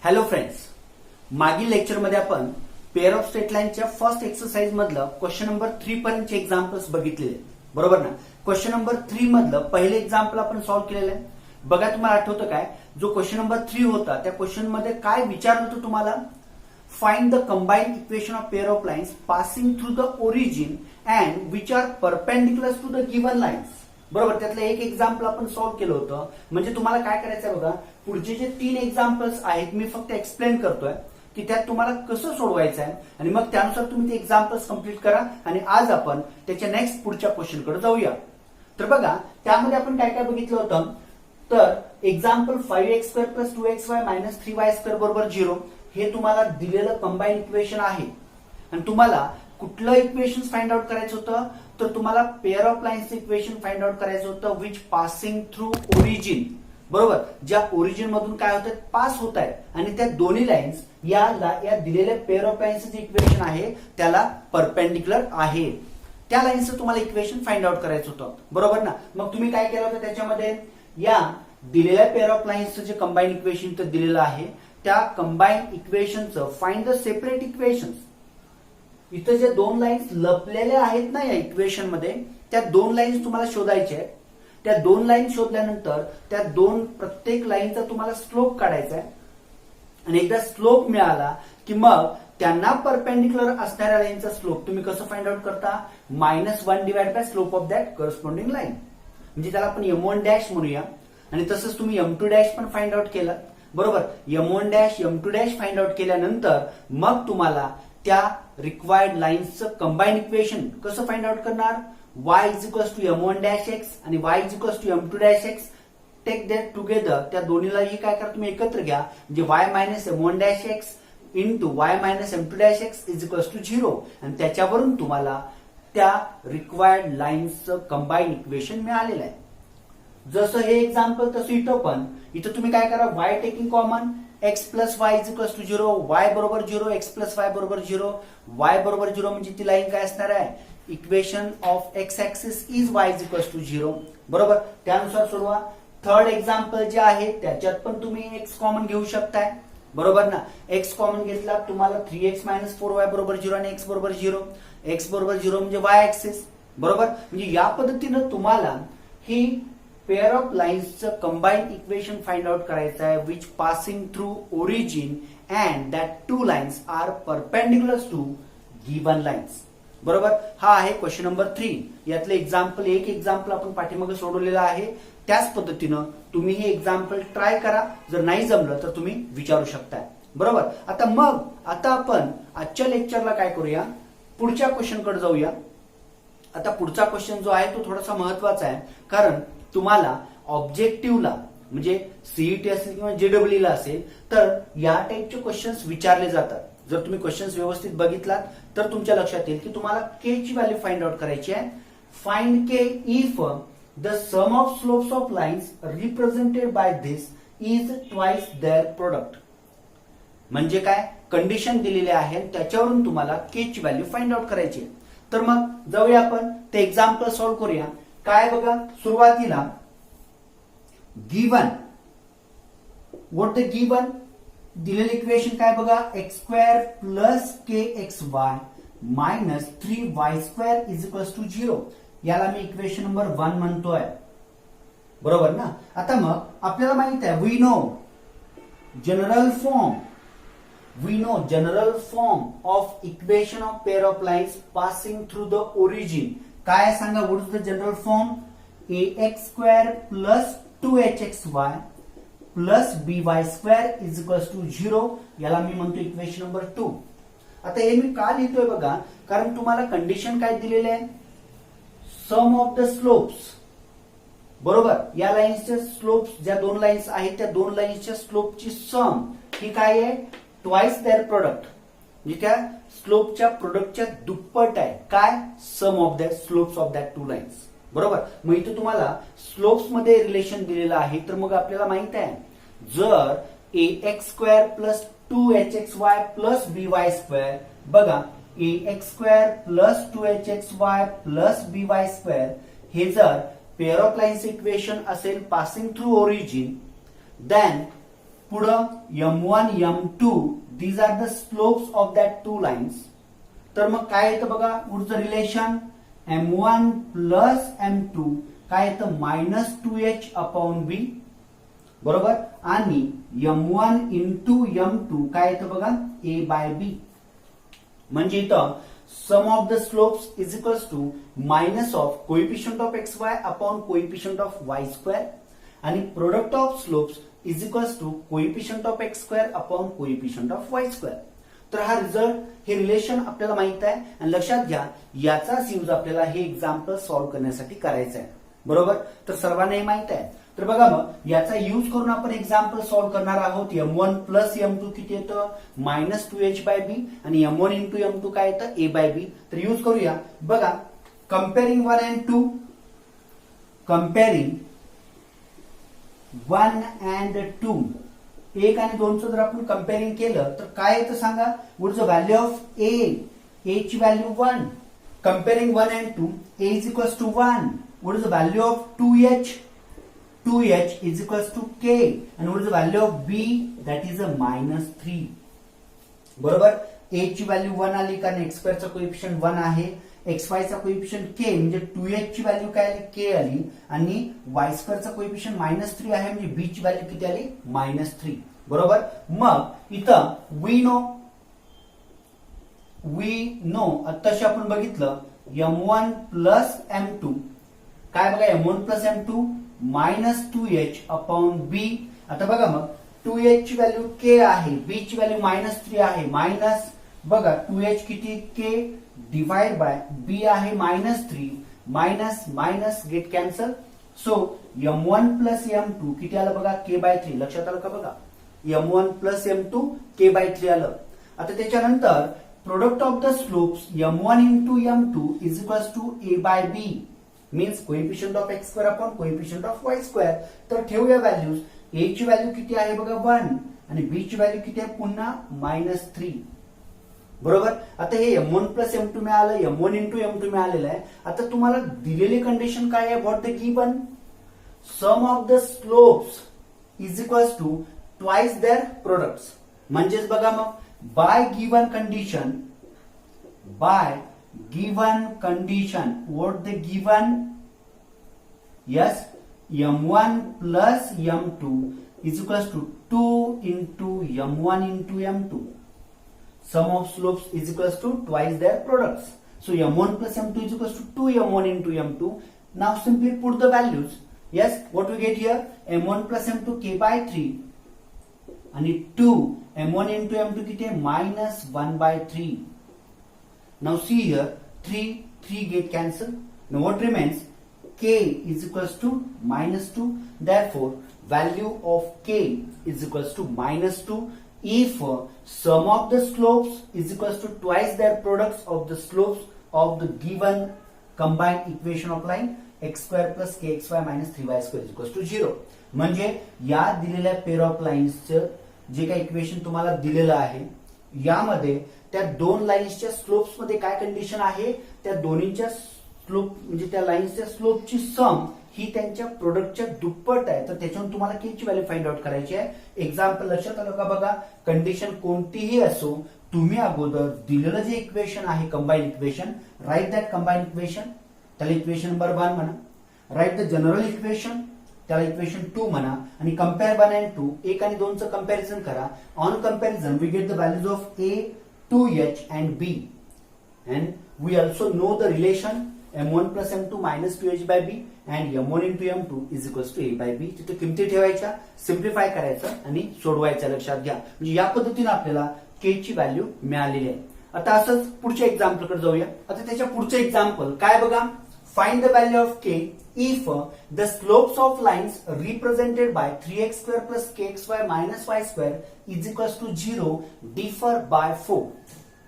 Hello friends, मागील लेक्चरमध्ये आपण पेअर ऑफ स्ट्रेट लाईनच्या फर्स्ट एक्सरसाइज मधलं क्वेश्चन नंबर 3 पर्यंतचे एक्झाम्पल्स बघितलेले, बरोबर ना? क्वेश्चन नंबर 3 मधलं पहिले एक्झाम्पल आपण सॉल्व्ह केलेलं आहे. बघा, तुम्हाला आठवतं काय? जो क्वेश्चन नंबर 3 होता त्या क्वेश्चन मध्ये काय विचारलं होतं तुम्हाला? Find the combined equation of pair of lines passing through the origin and which are perpendicular to the given lines. बरोबर, त्यातलं एक एक्झाम्पल आपण सॉल्व्ह केलं होतं. म्हणजे तुम्हाला काय करायचं आहे बघा, पुढचे जे 3 एक्झाम्पल्स आहेत मी फक्त एक्सप्लेन करतोय की त्यात तुम्हाला कसं सोडवायचं आहे आणि मग त्यानुसार तुम्ही ते एक्झाम्पल्स कंप्लीट करा. आणि आज आपण त्याच्या नेक्स्ट पुढच्या क्वेश्चनकडे जाऊया. तर बघा, त्यामध्ये आपण काय काय बघितलं होतं. तर एक्झाम्पल 5x² + 2xy - 3y² बरोबर 0 हे तुम्हाला दिलेलं कंबाईन इक्वेशन आहे. आणि तुम्हाला कुठलं इक्वेशन फाइंड आउट करायचं होतं? तर तुम्हाला पेअर ऑफ लाईन्सचं इक्वेशन फाइंड आउट करायचं होतं विच पासिंग थ्रू ओरिजिन. बरोबर, ज्या ओरिजिन मधून काय होतं, पास होत आहे आणि त्या दोन्ही लाईन्स या दिलेल्या पेअर ऑफ लाईन्सचं जे इक्वेशन आहे त्याला परपेंडिक्युलर आहे. त्या लाईन्सचं तुम्हाला इक्वेशन फाइंड आउट करायचं होतं, बरोबर ना? मग तुम्ही काय केलं होतं त्याच्यामध्ये? या दिलेल्या पेअर ऑफ लाईन्सचं जे कंबाईन इक्वेशन तर दिलेलं आहे त्या कंबाईन इक्वेशनचं फाइंड द सेपरेट इक्वेशन. इथं जे दोन लाईन्स लपलेल्या आहेत ना या इक्वेशन मध्ये, त्या दोन लाईन्स तुम्हाला शोधायच्या आहेत. त्या दोन लाईन शोधल्यानंतर त्या प्रत्येक लाईनचा तुम्हाला स्लोप काढायचा आहे. आणि एकदा स्लोप मिळाला की मग त्यांना परपेंडिक्युलर असणाऱ्या लाईनचा स्लोप तुम्ही कसं फाइंड आउट करता? -1 divide by slope of that corresponding line. म्हणजे त्याला आपण m1' म्हणूया. आणि तसंच तुम्ही m2' पण फाइंड आउट केलं, बरोबर? m1' m2' फाइंड आउट केल्यानंतर मग तुम्हाला त्या रिक्वायर्ड लाईन्सचं कंबाईन इक्वेशन कसं फाइंड आउट करणार? y = m1' आणि y = m2' take that together. त्या दोन्हीलाही काय करा, तुम्ही एकत्र घ्या. म्हणजे y - m1' into y - m2' = 0. आणि त्याच्यावरून तुम्हाला त्या रिक्वायर्ड लाईन्सचं कंबाईन इक्वेशन मिळालेलं आहे. जसं हे एक्झाम्पल तसं इथं पण. इथं तुम्ही काय करा, y taking common, x + y = 0, y बरोबर 0, x + y बरोबर 0, y बरोबर 0 म्हणजे ती लाईन काय असणार आहे? Equation of x axis is y = 0, बरोबर? त्यानुसार सोडवा. थर्ड एक्झाम्पल जे आहे त्याच्यात पण तुम्ही x कॉमन घेऊ शकताय, बरोबर ना? x कॉमन घेतला तुम्हाला 3x - 4y बरोबर 0 आणि x बरोबर 0. x बरोबर 0 म्हणजे y ऍक्सिस, बरोबर? म्हणजे या पद्धतीनं तुम्हाला ही पेअर ऑफ लाईन्सचं कंबाईन इक्वेशन फाइंड आउट करायचं आहे which passing through origin and that two lines are perpendicular to given lines. बरोबर, हा आहे क्वेश्चन नंबर 3. यातलं एक एक्झाम्पल आपण पाठीमागे सोडवलेलं आहे. त्याच पद्धतीनं तुम्ही हे एक्झाम्पल ट्राय करा. जर नाही जमलं तर तुम्ही विचारू शकता, बरोबर? आता आपण आजच्या लेक्चरला काय करूया, पुढच्या क्वेश्चनकडे जाऊया. आता पुढचा क्वेश्चन जो आहे तो थोडासा महत्वाचा आहे, कारण तुम्हाला ऑब्जेक्टिव्हला म्हणजे सीईटी असेल किंवा जेडब्ल्यू ला असेल तर या टाईपचे क्वेश्चन्स विचारले जातात. जर तुम्ही क्वेश्चन्स व्यवस्थित बघितलात तर तुमच्या लक्षात येईल की तुम्हाला के ची व्हॅल्यू फाइंड आउट करायची आहे. Find k if the sum of slopes of lines represented by this is twice their product. म्हणजे काय, कंडिशन दिलेली आहे त्याच्यावरून तुम्हाला के ची व्हॅल्यू फाइंड आउट करायची आहे. तर मग जाऊया आपण ते एक्झाम्पल सॉल्व्ह करूया. काय बघा, सुरुवातीला गिवन व्हॉट द गिवन दिलेलं इक्वेशन काय बघा, x² + kxy - 3y² = 0. याला मी इक्वेशन नंबर 1 म्हणतोय, बरोबर ना? आता मग आपल्याला माहित आहे we know general form of equation of pair of lines passing through the origin. काय सांगा, what is the general form? ax² + 2hxy + by² = 0. याला मी म्हणतो इक्वेशन नंबर 2. आता हे मी का लिहितोय बघा, कारण तुम्हाला कंडिशन काय दिलेले आहे, सम ऑफ द स्लोप्स, बरोबर? या लाईन्सचे स्लोप्स, ज्या दोन लाईन्स आहेत त्या दोन लाईन्सच्या स्लोपची सम ही काय आहे? Twice their product. म्हणजे त्या स्लोपच्या प्रोडक्टच्या दुप्पट आहे. काय? Sum of the slopes of that two lines, बरोबर? मग इथे तुम्हाला स्लोप्स मध्ये रिलेशन दिलेलं आहे. तर मग आपल्याला माहित आहे जर ax² + 2hxy + by², बघा ax² + 2hxy + by² हे जर पेअर ऑफ लाईन्स इक्वेशन असेल पासिंग थ्रू ओरिजिन, देन पुढं m1 m2 these are the slopes of that two lines. तर मग काय येतं बघा पुढचं रिलेशन m1 प्लस m2 काय येतं -2h/b बरोबर. आणि m1 इंटू m2 काय येतं बघा a/b. म्हणजे इथं sum of the slopes is equals to minus of coefficient of xy upon coefficient of y² आणि product of slopes is equals to coefficient of x² upon coefficient of y². तर हा result हे relation आपल्याला माहित आहे आणि लक्षात घ्या याचाच यूज आपल्याला हे एक्झाम्पल सॉल्व्ह करण्यासाठी करायचं आहे बरोबर. तर सर्वांना हे माहित आहे. तर बघा मग याचा यूज करून आपण एक्झाम्पल सॉल्व्ह करणार आहोत. m1 प्लस m2 किती येतं -2h/b आणि m1 इंटू m2 काय येतं a/b. तर यूज करूया. बघा कंपेअरिंग 1 and 2 कंपेअरिंग 1 and 2 1 आणि 2 चं जर आपण कंपेअरिंग केलं तर काय येतं सांगा. What is the value of a ची value 1. Comparing 1 and 2 a is equals to 1. What is the value of 2h is equals to k and what is the value of b that is a -3 बरोबर. a ची value 1 आली कारण x² चा coefficient 1 आहे xy चा coefficient k म्हणजे 2h ची value काय आली k आली आणि y² चा कोएफिशियंट -3 आहे म्हणजे b ची व्हॅल्यू किती आली -3 बरोबर. मग इथं we know आत्ताशी आपण बघितलं m1 प्लस m2 काय बघा m1 प्लस m2 -2h/b. आता बघा मग 2h ची व्हॅल्यू k आहे b ची व्हॅल्यू -3 आहे मायनस बघा 2h किती k डिवाइड बाय b आहे -3 minus minus get cancel. So m1 plus m2 किती आलं बघा k/3. लक्षात आलं का बघा m1 प्लस m2 k/3 आलं. आता त्याच्यानंतर product of the slopes m1 into m2 is equals to a/b means coefficient of x² upon coefficient of y². तर ठेवूया व्हॅल्यूज. a ची व्हॅल्यू किती आहे बघा 1 आणि b ची व्हॅल्यू किती आहे पुन्हा -3 बरोबर. आता हे m1 प्लस m2 मिळालं m1 इंटू m2 मिळालेलं आहे. आता तुम्हाला दिलेली कंडिशन काय आहे what the given sum of the slopes is equals to twice their products. म्हणजेच बघा मग by given condition what the given yes m1 plus m2 is equals to 2 into m1 into m2 sum of slopes is equals to twice their products. So m1 plus m2 is equals to 2 m1 into m2. Now simply put the values. Yes, what we get here m1 plus m2 k/3 आणि 2 m1 into m2 किती आहे -1/3. Now see here 3 get cancelled. Now what remains k is equals to -2. Therefore value of k is equals to -2 if sum of the slopes is equals to twice their products of the slopes of the given combined equation of line x² plus kxy minus 3y² is equals to 0. म्हणजे या दिलेल्या pair of लाईन्सचं जे काही equation तुम्हाला दिलेलं आहे यामध्ये त्या दोन लाईन्सच्या स्लोप्स मध्ये काय कंडिशन आहे त्या दोन्हीच्या स्लोप म्हणजे त्या लाईन्सच्या स्लोपची सम ही त्यांच्या प्रोडक्टच्या दुप्पट आहे. तर त्याच्यावरून तुम्हाला के ची व्हॅल्यू फाइंड आउट करायची आहे. एक्झाम्पल लक्षात आलं का बघा कंडिशन कोणतीही असो तुम्ही अगोदर दिलेलं जे इक्वेशन आहे combine equation write that combine equation त्याला इक्वेशन नंबर 1 म्हणा. राईट द जनरल इक्वेशन त्याला इक्वेशन 2 म्हणा आणि कंपेअर 1 and 2 1 आणि 2 चं कंपॅरिझन करा. On comparison we get the values of a 2h and b and we also know the relation m1 plus m2 minus 2h/b and m1 into m2 is equals to a/b. तिथे किमती ठेवायच्या simplify करायचं आणि सोडवायचं. लक्षात घ्या म्हणजे या पद्धतीने आपल्याला k ची व्हॅल्यू मिळालेली आहे. आता असंच पुढच्या एक्झाम्पल कडे जाऊया. आता त्याच्या पुढचं एक्झाम्पल काय बघा find the value of k if the slopes of lines represented by 3x² plus kxy minus y² is equals to 0 differ by 4.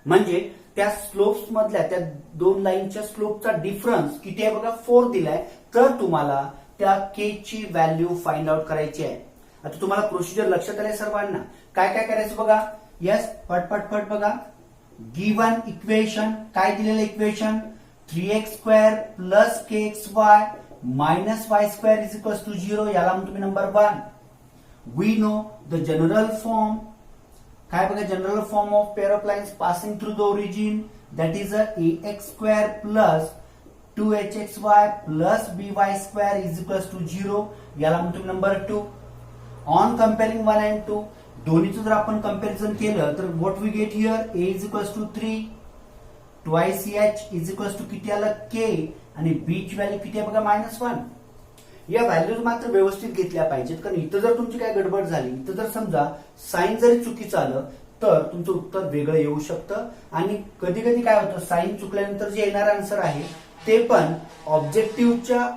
म्हणजे त्या स्लोप्स मधल्या त्या दोन लाईनच्या स्लोपचा डिफरन्स किती आहे बघा 4 दिलाय. तर तुम्हाला त्या k ची व्हॅल्यू फाइंड आउट करायची आहे. आता तुम्हाला प्रोसिजर लक्षात आले सर्वांना. काय काय करायचं बघा. यस पट बघा गिवन इक्वेशन काय दिलेलं equation 3x² plus kxy minus y² is equals to 0 याला तुम्ही number 1. We know the general form, काय बघा general form of pair of lines passing through the origin, that is a ax square plus 2hxy plus by square is equals to 0. याला म्हणतो number 2. On comparing 1 and 2, दोन्हीचं जर आपण comparison केलं तर what we get here, a is equals to 3, twice h is equals to किती आलं k, आणि b ची व्हॅल्यू किती आहे बघा -1. या व्हॅल्यूज मात्र व्यवस्थित घेतल्या पाहिजेत, कारण इथं जर तुमची काय गडबड झाली, इथं जर समजा साइन जरी चुकीचं आलं तर तुमचं उत्तर वेगळं येऊ शकतं. आणि कधी कधी काय होतं, साइन चुकल्यानंतर जे येणार आन्सर आहे ते पण ऑब्जेक्टिव्हच्या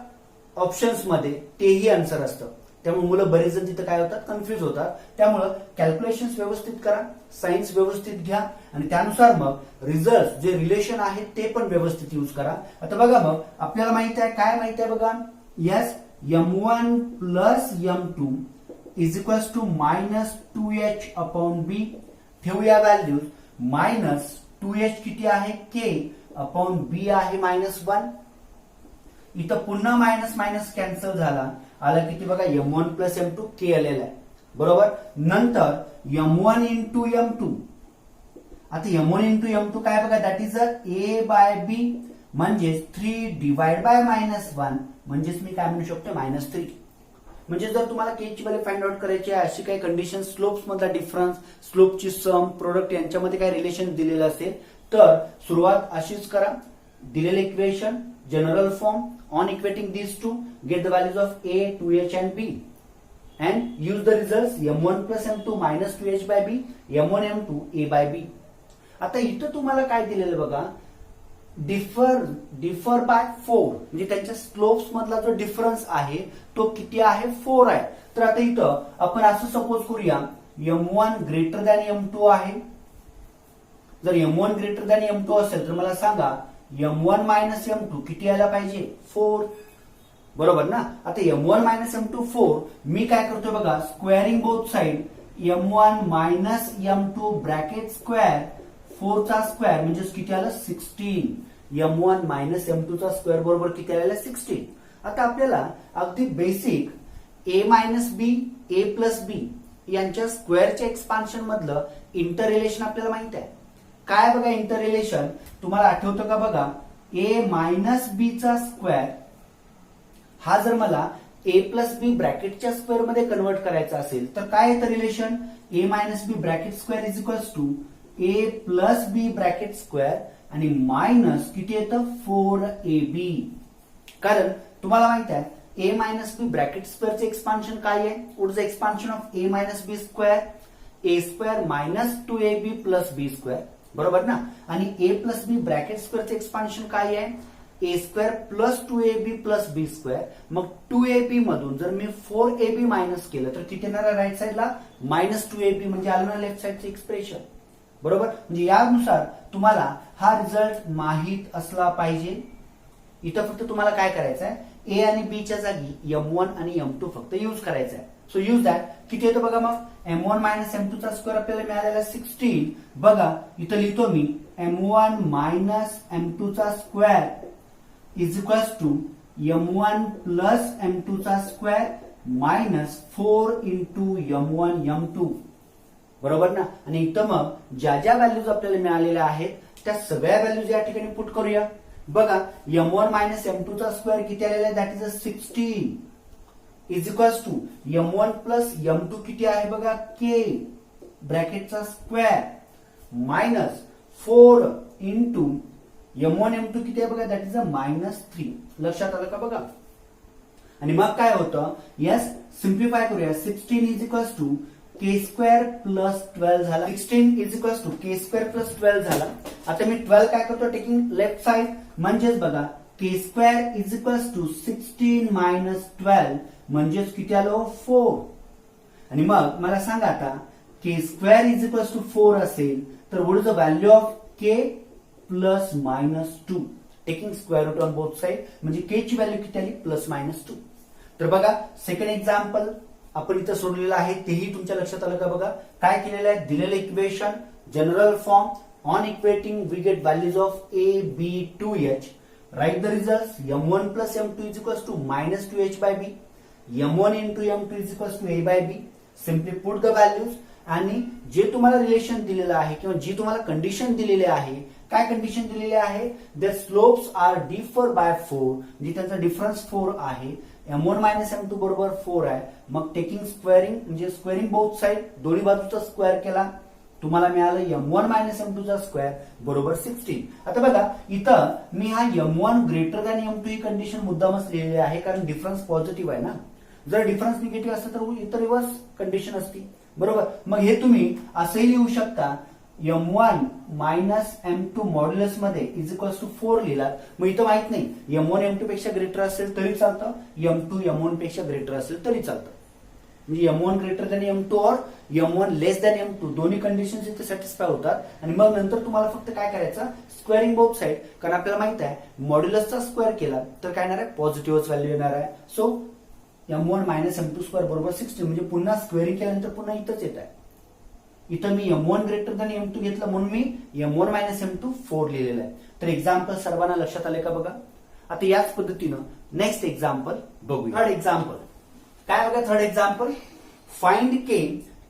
ऑप्शन्स मध्ये तेही आन्सर असतं. त्यामुळे मुलं बरेच जण तिथं काय होतात, कन्फ्युज होतात. त्यामुळं कॅल्क्युलेशन्स व्यवस्थित करा, सायन्स व्यवस्थित घ्या, आणि त्यानुसार मग रिझल्ट जे रिलेशन आहेत ते पण व्यवस्थित यूज करा. आता बघा मग आपल्याला माहित आहे, काय माहित आहे बघा, yes m1 plus m2 is equals to -2h upon b. ठेवूया व्हॅल्यूज, -2h किती आहे, k अपॉन b आहे -1. इथं पुन्हा मायनस मायनस कॅन्सल झाला, आला किती बघा m1 प्लस m2 k आलेला आहे, बरोबर. नंतर m1 इंटू m2, आता m1 इंटू m2 काय बघा, that is a a by b, म्हणजेच 3 डिवाइड बाय -1, म्हणजेच मी काय म्हणू शकतो -3. म्हणजे जर तुम्हाला के ची व्हॅल्यू फाइंड आउट करायची आहे, अशी काही कंडिशन, स्लोप्स मधला डिफरन्स, स्लोपची सम, प्रोडक्ट यांच्यामध्ये काय रिलेशन दिलेलं असेल तर सुरुवात अशीच करा. दिलेलं equation, general form, on equating these two, get the values of a, 2h and b, and use the results m1 plus m2 minus 2h by b, m1 m2 a by b. आता इथं तुम्हाला काय दिलेलं बघा, differ by 4, म्हणजे त्यांच्या slopes मधला जो डिफरन्स आहे तो किती आहे, 4 आहे. तर आता इथं आपण असं सपोज करूया, m1 ग्रेटर दॅन m2 आहे. जर m1 ग्रेटर दॅन m2 असेल तर मला सांगा m1 मायनस m2 किती यायला पाहिजे, 4, बरोबर ना. आता m1 मायनस m2 4, मी काय करतोय बघा, squaring both side, m1 minus m2 bracket square, 4 चा स्क्वेअर म्हणजे किती आलं 16. m1 मायनस m2 चा स्क्वेअर बरोबर किती आलेला 16. आता आपल्याला अगदी basic a minus b, a plus b यांच्या स्क्वेअरच्या एक्सपान्शन मधलं इंटर रिलेशन आपल्याला माहित आहे. काय बघा इंटर रिलेशन, तुम्हाला आठवतं का बघा, a मायनस b चा स्क्वेअर हा जर मला a प्लस बी ब्रॅकेटच्या स्क्वेअर मध्ये कन्वर्ट करायचा असेल तर काय येतं relation, a minus B bracket square is equals to a plus B bracket square आणि मायनस किती येतं 4ab. कारण तुम्हाला माहित आहे a मायनस बी ब्रॅकेट स्क्वेअरचे एक्सपान्शन काय आहे, what is expansion of a minus B square, a square minus 2ab plus b square, बरोबर ना. आणि a प्लस बी ब्रॅकेट स्क्वेअरचे एक्सपान्शन काय आहे, a square plus 2ab plus b square. मग 2ab मधून जर मी 4ab मायनस केलं तर किती येणार राईट साइडला, -2ab, म्हणजे आलं ना लेफ्ट साइडचं एक्सप्रेशन, बरोबर. म्हणजे यानुसार तुम्हाला हा रिझल्ट माहित असला पाहिजे. इथं फक्त तुम्हाला काय करायचं आहे, a आणि b च्या जागी m1 आणि m2 फक्त यूज करायचं आहे. So use that. किती येतं बघा मग, m1 मायनस m2 चा स्क्वेअर आपल्याला मिळालेला 16. बघा इथं लिहितो मी m1 मायनस m2 चा square is equals to m1 plus m2 चा square minus 4 into m1 m2, बरोबर ना. आणि इथं मग ज्या ज्या व्हॅल्यूज आपल्याला मिळालेल्या आहेत त्या सगळ्या व्हॅल्यूज या ठिकाणी पुट करूया. बघा m1 मायनस m2 चा स्क्वेअर किती आलेला आहे, that is a 16 is equals to m1 plus m2 किती आहे बघा, k ब्रॅकेटचा square minus 4 into m1 m2 किती आहे बघा, दॅट इज अ -3. लक्षात आलं का बघा. आणि मग काय होतं, यस सिम्प्लिफाय करूया, 16 is equals to k square plus 12 झाला, 16 is equals to k square plus 12 झाला. आता मी 12 काय करतो, टेकिंग लेफ्ट साइड, म्हणजेच बघा k square is equals to 16 minus 12 म्हणजेच किती आलो 4. आणि मग मला सांगा आता k square is equals to 4 असेल तर what is the value of k plus -2, taking square root on both side, म्हणजे k ची व्हॅल्यू किती आली +2. तर बघा सेकंड एक्झाम्पल आपण इथं सोडलेलं आहे, तेही तुमच्या लक्षात आलं का बघा. काय केलेलं आहे, दिलेलं equation, general form, on equating we get values of a, b, 2h. Write the result, m1 plus m2 is equals to -2h by b, m1 into m2 is equals to a by b. Simply put the values आणि जे तुम्हाला relation दिलेलं आहे किंवा जी तुम्हाला condition दिलेली आहे, काय कंडिशन दिलेली आहे, the slopes are differ by 4, म्हणजे त्यांचा डिफरन्स 4 आहे, m1 मायनस m2 बरोबर 4 आहे. मग टेकिंग स्क्वेअरिंग म्हणजे स्क्वेअरिंग बोथ साइड, दोन्ही बाजूचा स्क्वेअर केला, तुम्हाला मिळालं m1 मायनस m2 चा स्क्वेअर बरोबर 16. आता बघा इथं मी हा m1 ग्रेटर दॅन m2 ही कंडिशन मुद्दामच लिहिलेली आहे, कारण डिफरन्स पॉझिटिव्ह आहे ना. जर डिफरन्स निगेटिव्ह असतं तर इतर रिव्हर्स कंडिशन असती, बरोबर. मग हे तुम्ही असंही लिहू शकता, m1 मायनस m2 मॉड्युलस मध्ये इज इक्वल्स टू 4 लिहिला. मग इथं माहित नाही m1 m2 पेक्षा ग्रेटर असेल तरी चालतं, m2 m1 पेक्षा ग्रेटर असेल तरी चालतं. म्हणजे m1 ग्रेटर दॅन m2 और m1 लेस दॅन m2 दोन्ही कंडिशन्स इथे सॅटिस्फाय होतात. आणि मग नंतर तुम्हाला फक्त काय करायचं, स्क्वेअरिंग बोथ साइड, कारण आपल्याला माहित आहे मॉड्युलसचा स्क्वेअर केला तर काय येणार आहे, पॉझिटिव्हच व्हॅल्यू येणार आहे. So m1 minus m2 square बरोबर 16, म्हणजे पुन्हा स्क्वेअरिंग केल्यानंतर पुन्हा इथंच येत आहे. इथं मी m1 ग्रेटर दॅन m2 घेतलं म्हणून मी m1 मायनस m2 4 लिहिलेलं आहे. तर एक्झाम्पल सर्वांना लक्षात आले का बघा. आता याच पद्धतीनं नेक्स्ट एक्झाम्पल बघूया. थर्ड एक्झाम्पल काय बघा, third example, find k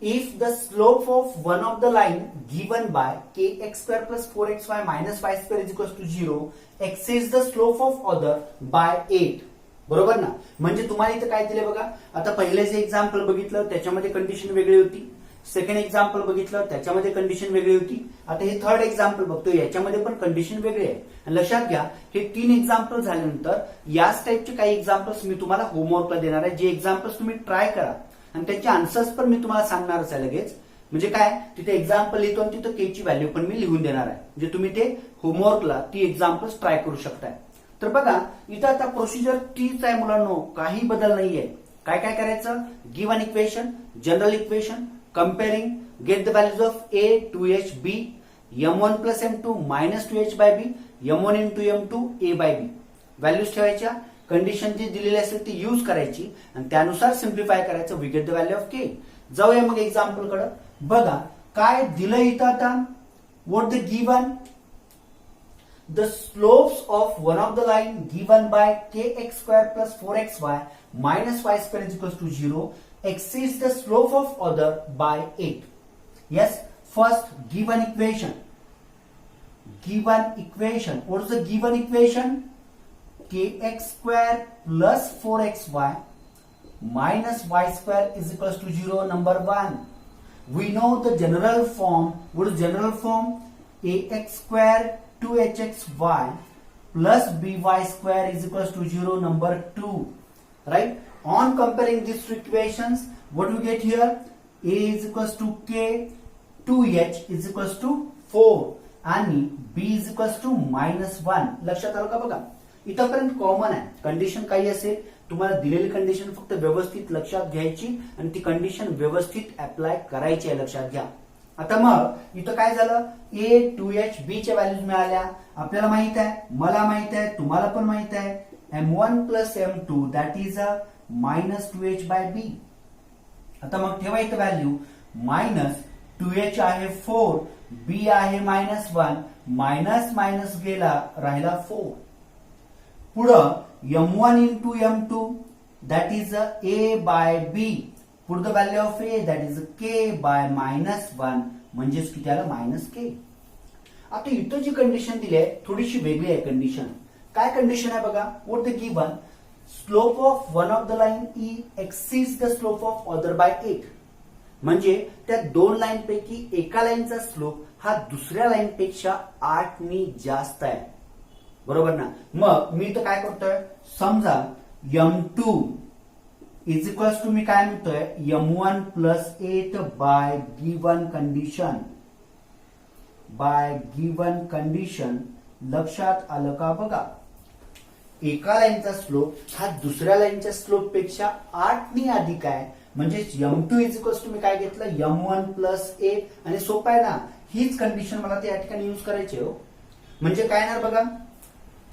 if the slope of one of the line given by kx square plus 4xy minus y square is equals to 0 exceeds the slope of other by 8. बरोबर ना. म्हणजे तुम्हाला इथं काय दिले बघा, आता पहिले जे एक्झाम्पल बघितलं त्याच्यामध्ये कंडिशन वेगळी होती, सेकंड एक्झाम्पल बघितलं त्याच्यामध्ये कंडिशन वेगळी होती, आता हे थर्ड एक्झाम्पल बघतो याच्यामध्ये पण कंडिशन वेगळी आहे. आणि लक्षात घ्या हे 3 एक्झाम्पल झाल्यानंतर याच टाईपचे काही एक्झाम्पल्स मी तुम्हाला होमवर्कला देणार आहे, जे एक्झाम्पल्स तुम्ही ट्राय करा आणि त्याचे आन्सर्स पण मी तुम्हाला सांगणारच आहे लगेच. म्हणजे काय, तिथे एक्झाम्पल लिहितो आणि तिथं के ची व्हॅल्यू पण मी लिहून देणार आहे, म्हणजे तुम्ही ते होमवर्कला ती एक्झाम्पल्स ट्राय करू शकताय. तर बघा इथं आता प्रोसिजर तीच आहे मुलांनो, काही बदल नाहीये. काय काय करायचं, given equation, general equation, comparing, get the values of a, 2h, b, m1 plus m2 minus 2h by b, m1 into m2 a by b. Values ठेवायच्या, कंडिशन जी दिलेली असेल ती यूज करायची आणि त्यानुसार सिम्प्लिफाय करायचं. We get the value of K. जाऊया मग एक्झाम्पल कडे. बघा काय दिलं इथं आता, what the given, the slopes of one of the line given by kx square plus 4xy minus y square is equals to 0 exceeds the slope of other by 8. Yes, first given equation. Given equation. What is the given equation? Kx square plus 4xy minus y square is equals to 0. Number 1. We know the general form. What is general form? Ax square 2hxy plus by square is equals to 0. Number 2. Right? On comparing these two equations, what do we get here? A is equals to k, 2h is equals to 4 आणि b is equals to -1. लक्षात आलं का बघा, इथपर्यंत common आहे. Condition काही असेल तुम्हाला दिलेली कंडिशन फक्त व्यवस्थित लक्षात घ्यायची आणि ती कंडिशन व्यवस्थित अप्लाय करायची आहे, लक्षात घ्या. आता मग इथं काय झालं, a, 2h, b च्या व्हॅल्यूज मिळाल्या. आपल्याला माहित आहे, मला माहित आहे, तुम्हाला पण माहित आहे, m1 plus m2 that is a minus 2h by b. आता मग ठेवा इथं व्हॅल्यू, मायनस 2h आहे 4, b आहे -1, मायनस मायनस गेला राहिला 4. पुढं m1 into m2 that is a by b. Put the value of a that is k by -1 म्हणजेच की त्याला -k. आता इथं जी कंडिशन दिली आहे थोडीशी वेगळी आहे कंडिशन. काय कंडिशन आहे बघा, what the given, slope of one of the line E exceeds the slope of other by 8. म्हणजे त्या दोन लाईन पैकी एका लाईनचा स्लोप हा दुसऱ्या लाईन पेक्षा 8 नी जास्त आहे. बरोबर ना. मग मी इथं काय करतोय, समजा m2 is equals to me काय म्हणतोय m1 plus 8 by given condition. By given condition लक्षात आलं का बघा, एका लाईनचा स्लोप हा दुसऱ्या लाईनच्या स्लोप पेक्षा 8 नी अधिक आहे. म्हणजे m2 is equals to me काय घेतलं m1 प्लस 8. आणि सोपं आहे ना, हीच कंडिशन मला त्या ठिकाणी यूज करायची हो. म्हणजे काय ना बघा,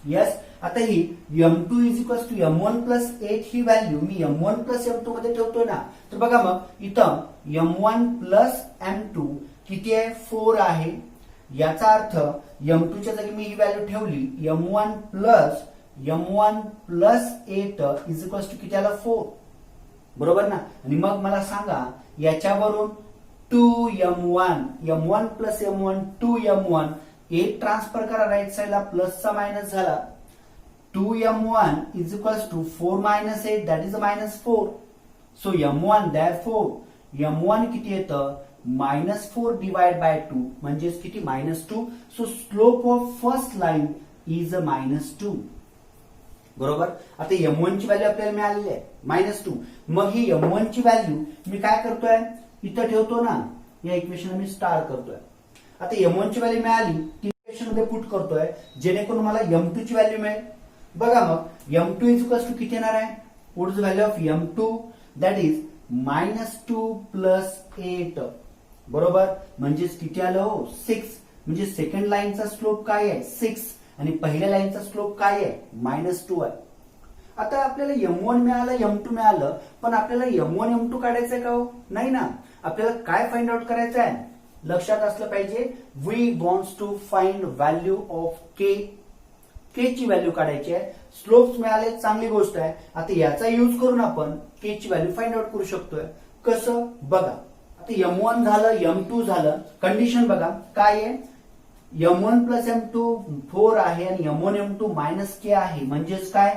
यस, आता ही m2 is equals to m1 plus 8 ही व्हॅल्यू मी m1 प्लस m2 मध्ये ठेवतोय ना. तर बघा मग इथं m1 प्लस m2 किती आहे, 4 आहे. याचा अर्थ m2 च्या जागी मी ही व्हॅल्यू ठेवली m1 plus 8 is equals to किती आला 4. बरोबर ना. आणि मग मला सांगा याच्यावरून 2m1 m1 plus m1 2m1 एक ट्रान्सफर करा राईट साइडला प्लसचा मायनस झाला 2m1 is equals to 4 minus 8 that is -4 so m1 therefore m1 किती येतं -4 डिवाइड बाय 2 म्हणजेच किती -2 so slope of first line is -2 बरोबर. आता m1 ची व्हॅल्यू आपल्याला मिळालेली आहे -2 मग ही m1 ची व्हॅल्यू मी काय करतोय इथं ठेवतो ना या इक्वेशन मी स्टार करतोय. आता m1 ची व्हॅल्यू मिळाली ती इक्वेशन मध्ये पुट करतोय जेणेकरून मला m2 ची व्हॅल्यू मिळेल. बघा मग m2 इज इक्वल्स टू किती येणार आहे what is the value of m2 that is -2 plus 8 बरोबर म्हणजेच किती आलं हो 6 म्हणजे सेकंड लाईनचा स्लोप काय आहे 6 आणि पहिल्या लाईनचा स्लोप काय आहे -2 आहे. आता आपल्याला m1 मिळालं m2 मिळालं पण आपल्याला m1 m2 काढायचंय का हो नाही ना. आपल्याला काय फाइंड आउट करायचं आहे लक्षात असलं पाहिजे we wants to find value of K ची व्हॅल्यू काढायची आहे. स्लोप्स मिळाले चांगली गोष्ट आहे. आता याचा यूज करून आपण के ची व्हॅल्यू फाइंड आउट करू शकतोय. कसं बघा आता m1 झालं m2 झालं कंडिशन बघा काय आहे m1 प्लस m2 4 आहे आणि m1 m2 मायनस के आहे म्हणजेच काय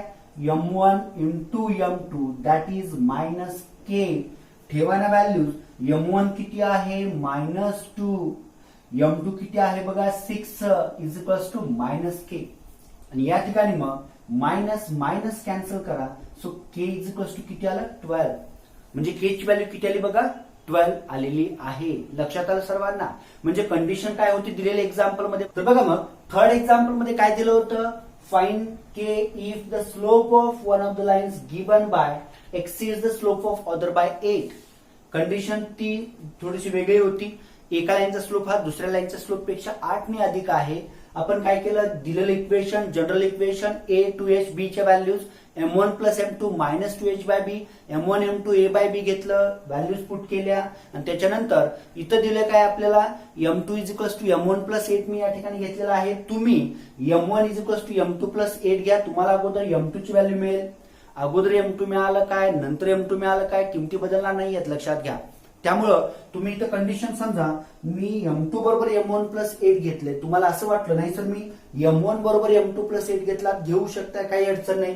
m1 into m2 that is -k ठेवा ना व्हॅल्यूज m1 किती आहे -2 m2 किती आहे बघा 6 इज इक्वल्स टू -k आणि या ठिकाणी मग मायनस मायनस कॅन्सल करा so k is equals to किती आलं 12 म्हणजे k ची व्हॅल्यू किती आली बघा 12 आलेली आहे. लक्षात आलं सर्वांना. म्हणजे कंडिशन काय होती दिलेल्या एक्झाम्पल मध्ये तर बघा मग थर्ड एक्झाम्पल मध्ये काय दिलं होतं find k if the slope of one of the lines given by exceeds the slope of other by 8. Condition ती थोडीशी वेगळी होती. एका लाईनचा स्लोप हा दुसऱ्या लाईनच्या स्लोप पेक्षा 8 ने अधिक आहे. आपण काय केलं दिलेलं equation general equation a 2h b च्या values m1 plus m2 minus 2h by b m1 m2 a by b घेतलं व्हॅल्यूज पुट केल्या आणि त्याच्यानंतर इथं दिलं काय आपल्याला m2 is equals to m1 plus 8 मी या ठिकाणी घेतलेला आहे. तुम्ही m1 is equals to m2 plus 8 घ्या तुम्हाला अगोदर m2 ची व्हॅल्यू मिळेल. अगोदर m2 मिळालं काय नंतर m2 मिळालं काय किमती बदलणार नाहीयेत लक्षात घ्या. त्यामुळं तुम्ही इथं कंडिशन समजा मी m2 बरोबर m1 प्लस 8 घेतले तुम्हाला असं वाटलं नाही सर मी m1 बरोबर m2 प्लस 8 घेतला घेऊ शकता काही अडचण नाही.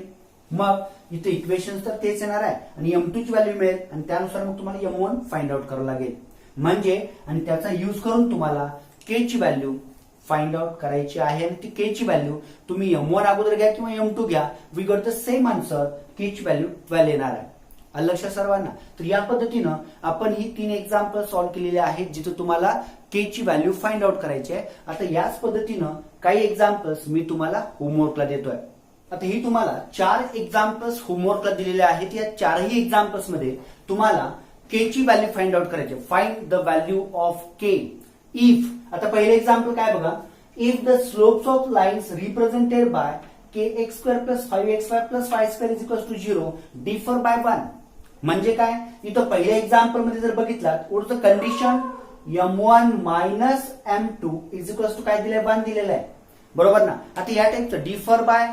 मग इथे इक्वेशन तर तेच येणार आहे आणि m2 ची व्हॅल्यू मिळेल आणि त्यानुसार मग तुम्हाला m1 फाइंड आउट करावं लागेल म्हणजे आणि त्याचा यूज करून तुम्हाला k ची व्हॅल्यू फाइंड आउट करायची आहे आणि ती k ची व्हॅल्यू तुम्ही m1 अगोदर घ्या किंवा m2 घ्या we got the same answer k ची व्हॅल्यू 12 येणार आहे. लक्षात सर्वांना. तर या पद्धतीनं आपण ही 3 एक्झाम्पल सॉल्व्ह केलेले आहेत जिथे तुम्हाला के ची व्हॅल्यू फाइंड आउट करायची आहे. आता याच पद्धतीनं काही एक्झाम्पल्स मी तुम्हाला होमवर्कला देतोय. आता ही तुम्हाला 4 एक्झाम्पल्स होमवर्कला दिलेले आहेत. या 4ही एक्झाम्पल्स मध्ये तुम्हाला के ची व्हॅल्यू फाइंड आउट करायची आहे. Find the value of k if आता पहिले एक्झाम्पल काय बघा if the slopes of lines represented by kx² plus 5xy plus y² is equals to 0 differ by 1 म्हणजे काय इथं पहिल्या एक्झाम्पल मध्ये जर बघितलात पुढचं condition m1 minus m2 is equals to काय दिलंय 1 दिलेलं आहे बरोबर ना. आता या टाइपचं डिफर बाय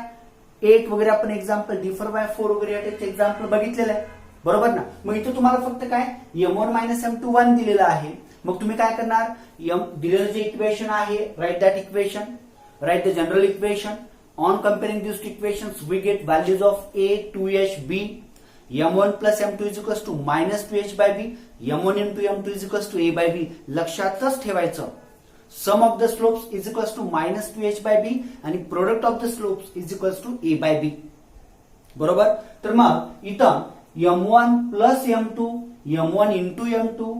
8 वगैरे आपण एक्झाम्पल डिफर बाय 4 वगैरे या टाइपचं एक्झाम्पल बघितलेलं आहे बरोबर ना. मग इथं तुम्हाला फक्त काय m1 मायनस m2 1 दिलेलं आहे. मग तुम्ही काय करणार दिलेलं जे इक्वेशन आहे write that equation write the general equation on comparing these two equations we get values of a 2h b m1 plus m2 is equals to minus 2h by b m1 into m2 is equals to a by b. लक्षातच ठेवायचं sum of the slopes is equals to minus 2h by b आणि product of the slopes is equals to a by b बरोबर. तर मग इथं m1 plus m2 m1 into m2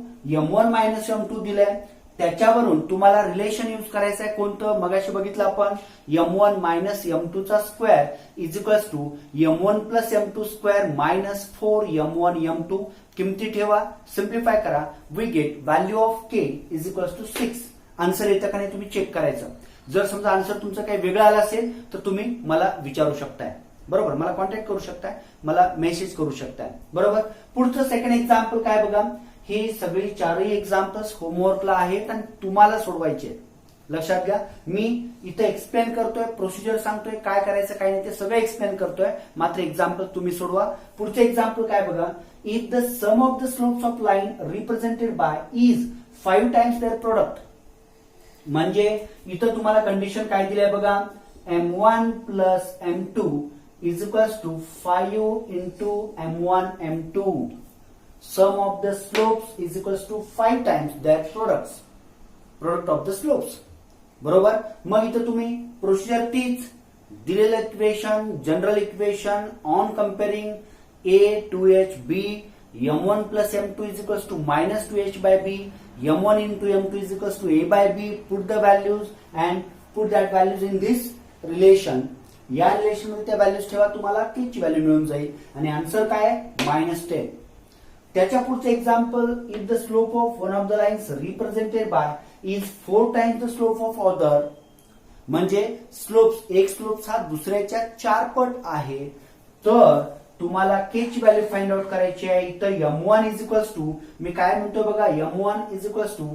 m1 minus m2 दिलंय त्याच्यावरून तुम्हाला रिलेशन यूज करायचं आहे कोणतं मगाशी बघितलं आपण m1 मायनस m2 चा square is equals to m1 plus m2 square minus 4 m1 m2 किमती ठेवा सिम्प्लिफाय करा we get value of k is equals to 6. Answer येतं का नाही तुम्ही चेक करायचं. जर समजा आन्सर तुमचं काही वेगळं आलं असेल तर तुम्ही मला विचारू शकताय बरोबर मला कॉन्टॅक्ट करू शकताय मला मेसेज करू शकताय बरोबर. पुढचं सेकंड एक्झाम्पल काय बघा ही सगळी 4ही एक्झाम्पल्स होमवर्कला आहेत आणि तुम्हाला सोडवायचे लक्षात घ्या, मी इथे एक्सप्लेन करतोय, प्रोसिजर सांगतोय, काय करायचं काय नाही ते सगळं एक्सप्लेन करतोय, मात्र एक्झाम्पल तुम्ही सोडवा. पुढचे एक्झाम्पल काय बघा, if the sum of the slopes of line represented by is 5 times their product. म्हणजे इथं तुम्हाला कंडिशन काय दिली आहे बघा, m1 plus m2 is equals to 5 into m1 m2. Sum of the slopes is equals to 5 times that product of the slopes. बरोबर. मग इथं तुम्ही प्रोसिजर तीच, दिलेलं equation, general equation on comparing a 2h b, m1 plus m2 is equals to minus 2h by b, m1 into m2 is equals to a by b. Put the values and put that values in this relation. या relation मध्ये त्या values ठेवा, तुम्हाला k ची value मिळून जाईल आणि answer काय आहे -10. त्याच्या पुढचे example, if the slope of one of the lines represented by is 4 times the slope of other. म्हणजे स्लोप्स, एक स्लोप्स हा दुसऱ्याच्या 4 पट आहे, तर तुम्हाला k ची व्हॅल्यू फाइंड आउट करायची आहे. इथं m1 इज इक्वल्स टू, मी काय म्हणतो बघा, m1 is equals to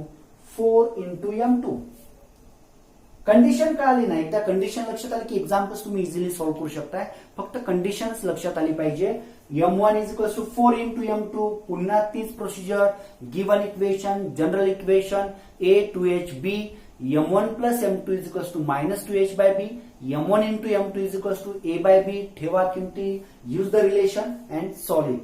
4 into m2. Condition कळाली नाही, त्या कंडिशन लक्षात आली की एक्झाम्पल्स तुम्ही इझिली सॉल्व्ह करू शकताय. फक्त कंडिशनच लक्षात आली पाहिजे. m1 is equals to 4 into m2, पुन्हा तीच procedure, given equation, general equation a 2h b, m1 plus m2 is equals to minus 2h by b, m1 into m2 is equals to a by b. ठेवा किमती, use the relation and solve it.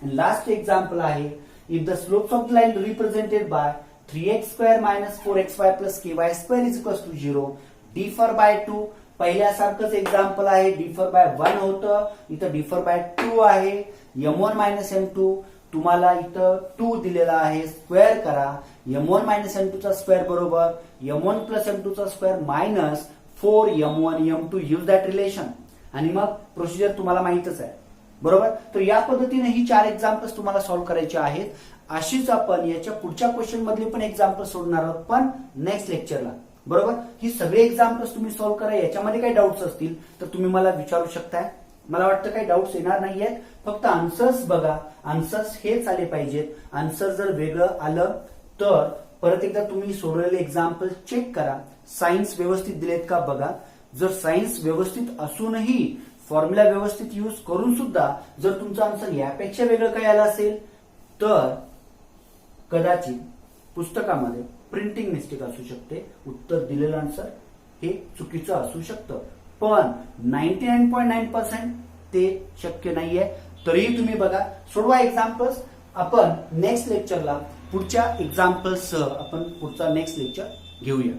And last example आहे, if the slopes of the line represented by 3x square minus 4xy plus ky square is equals to 0, differ by 2. पहिल्यासारखंच example आहे, differ by 1 होतं, इथं differ by 2 आहे. m1 minus m2, तुम्हाला इथं 2 दिलेला आहे, square करा. m1 मायनस m2 चा स्क्वेअर बरोबर m1 प्लस m2 चा square minus 4m1 m2. Use that relation आणि मग प्रोसिजर तुम्हाला माहितच आहे. बरोबर. तर या पद्धतीने ही 4 एक्झाम्पल्स तुम्हाला सॉल्व्ह करायचे आहेत. अशीच आपण याच्या पुढच्या क्वेश्चन मधली पण एक्झाम्पल सोडणार आहोत, पण नेक्स्ट लेक्चरला. बरोबर. ही सगळी एक्झाम्पल्स तुम्ही सॉल्व्ह करा. याच्यामध्ये काही डाऊट्स असतील तर तुम्ही मला विचारू शकताय. मला वाटतं काही डाऊट्स येणार नाहीयेत. फक्त आन्सर्स बघा, आन्सर्स हेच आले पाहिजेत. आन्सर जर वेगळं आलं तर परत एकदा तुम्ही सोडवलेले एक्झाम्पल चेक करा, सायन्स व्यवस्थित दिलेत का बघा. जर सायन्स व्यवस्थित असूनही फॉर्म्युला व्यवस्थित यूज करून सुद्धा जर तुमचं आन्सर यापेक्षा वेगळं काही आलं असेल तर कदाचित पुस्तकामध्ये प्रिंटिंग मिस्टेक असू शकते. उत्तर दिलेलं आन्सर हे चुकीचं असू शकतं, पण 99.9% ते शक्य नाहीये. तरीही तुम्ही बघा, सोडवा एक्झाम्पल्स. आपण नेक्स्ट लेक्चरला पुढच्या एक्झाम्पल्ससह आपण पुढचा नेक्स्ट लेक्चर घेऊया.